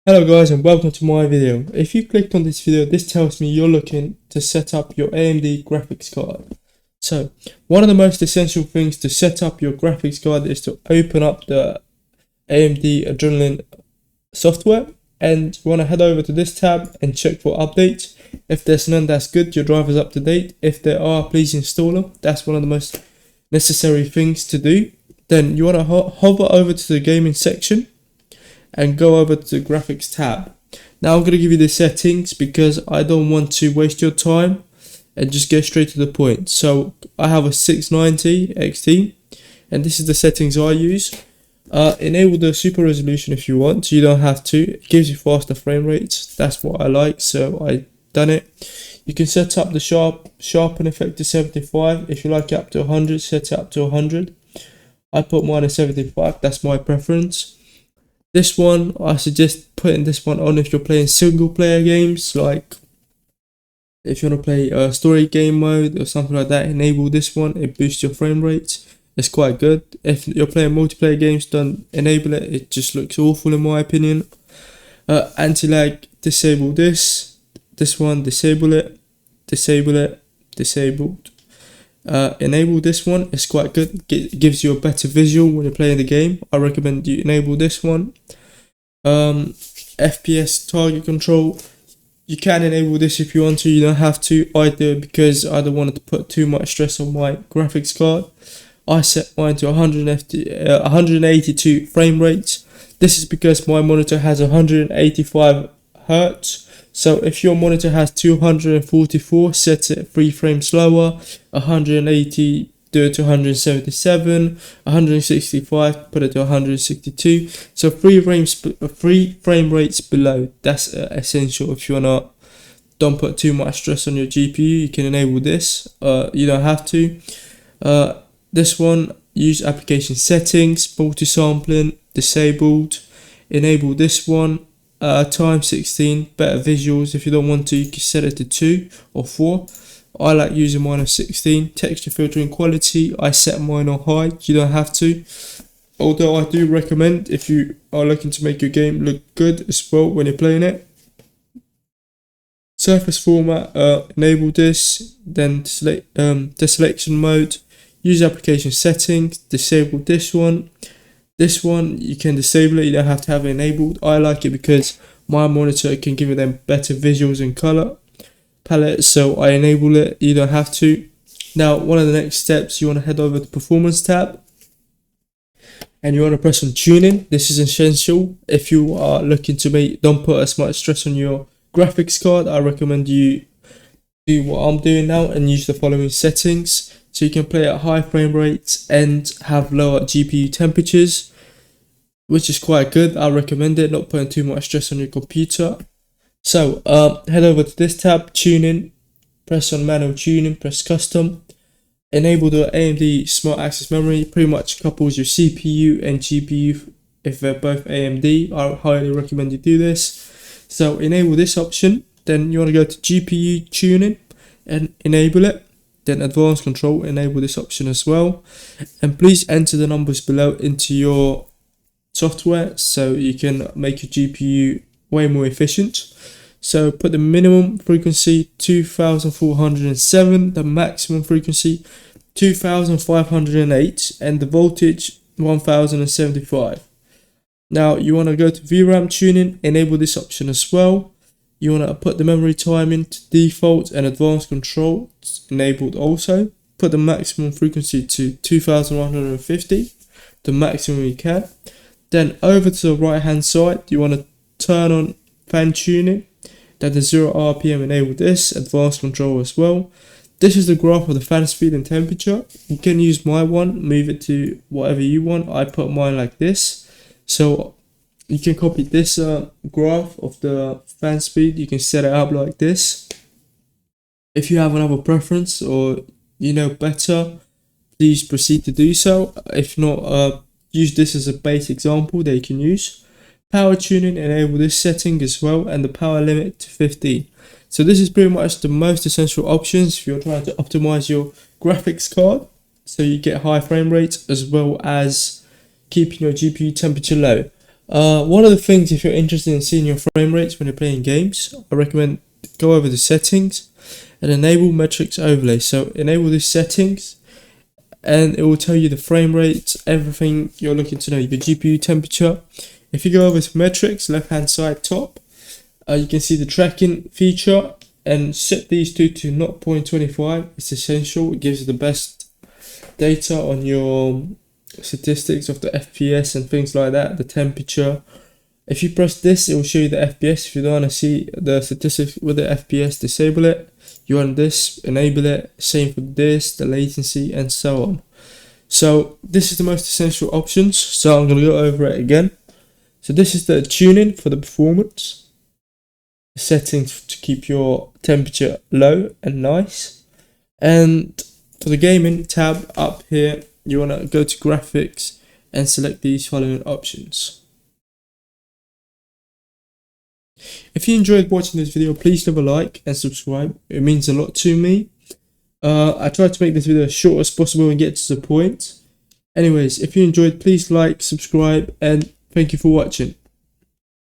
Hello guys and welcome to my video. If you clicked on this video, this tells me you're looking to set up your AMD graphics card. So one of the most essential things to set up your graphics card is to open up the AMD RADEON software, and you want to head over to this tab and check for updates. If there's none, that's good, your driver's up to date. If there are, please install them. That's one of the most necessary things to do. Then you want to hover over to the gaming section and go over to the graphics tab. Now I'm going to give you the settings because I don't want to waste your time and just get straight to the point. So I have a 690 XT and this is the settings I use. Enable the super resolution if you want, you don't have to. It gives you faster frame rates, that's what I like, so I done it. You can set up the sharpen effect to 75. If you like it up to 100, set it up to 100. I put mine at 75, that's my preference. This one, I suggest putting this one on if you're playing single player games, like if you want to play a story game mode or something like that, enable this one, it boosts your frame rates, it's quite good. If you're playing multiplayer games, don't enable it, it just looks awful in my opinion. Anti-lag, disable this one, disable it, disabled. Enable this one, it's quite good, it gives you a better visual when you're playing the game. I recommend you enable this one. FPS target control, you can enable this if you want to, you don't have to. I do it because I don't want to put too much stress on my graphics card. I set mine to 182 frame rates. This is because my monitor has 185 Hertz. So if your monitor has 244, set it 3 frames slower. 180, do it to 177. 165, put it to 162. So 3 frame rates below. That's essential. If you wanna don't put too much stress on your GPU, you can enable this. You don't have to. This one, use application settings, multi-sampling, disabled. Enable this one. Time 16, better visuals. If you don't want to, you can set it to 2 or 4. I like using mine on 16. Texture filtering quality, I set mine on high, you don't have to. Although I do recommend if you are looking to make your game look good as well when you're playing it. Surface format, enable this, then select the selection mode. Use application settings, disable this one. This one, you can disable it, you don't have to have it enabled. I like it because my monitor can give them better visuals and color palette, so I enable it, you don't have to. Now, one of the next steps, you want to head over to performance tab and you want to press on tuning. This is essential. If you are looking to don't put as much stress on your graphics card, I recommend you do what I'm doing now and use the following settings. So you can play at high frame rates and have lower GPU temperatures, which is quite good. I recommend it, not putting too much stress on your computer. So head over to this tab, tuning, press on manual tuning, press custom. Enable the AMD smart access memory, pretty much couples your CPU and GPU if they're both AMD. I highly recommend you do this. So enable this option, then you want to go to GPU tuning and enable it. Then advanced control, enable this option as well. And please enter the numbers below into your software so you can make your GPU way more efficient. So put the minimum frequency 2407, the maximum frequency 2508, and the voltage 1075. Now you want to go to VRAM tuning, enable this option as well. You want to put the memory timing to default and advanced control enabled also. Put the maximum frequency to 2150, the maximum you can. Then over to the right hand side, you want to turn on fan tuning. Then the 0 RPM, enable this, advanced control as well. This is the graph of the fan speed and temperature. You can use my one, move it to whatever you want. I put mine like this. So you can copy this graph of the fan speed, you can set it up like this. If you have another preference or you know better, please proceed to do so. If not, use this as a base example that you can use. Power tuning, enable this setting as well, and the power limit to 15. So this is pretty much the most essential options if you're trying to optimize your graphics card so you get high frame rates as well as keeping your GPU temperature low. One of the things, if you're interested in seeing your frame rates when you're playing games, I recommend go over the settings and enable metrics overlay. So enable these settings and it will tell you the frame rates, everything you're looking to know, your GPU temperature. If you go over to metrics, left hand side top, you can see the tracking feature and set these two to 0.25. It's essential. It gives you the best data on your statistics of the FPS and things like that, the temperature. If you press this, it will show you the FPS. If you don't want to see the statistics with the FPS, disable it. You want this, enable it. Same for this, the latency, and so on. So this is the most essential options. So I'm going to go over it again. So this is the tuning for the performance. The settings to keep your temperature low and nice. And for the gaming tab up here, you want to go to graphics and select these following options. If you enjoyed watching this video, please leave a like and subscribe. It means a lot to me. I tried to make this video as short as possible and get to the point. Anyways, if you enjoyed, please like, subscribe, and thank you for watching.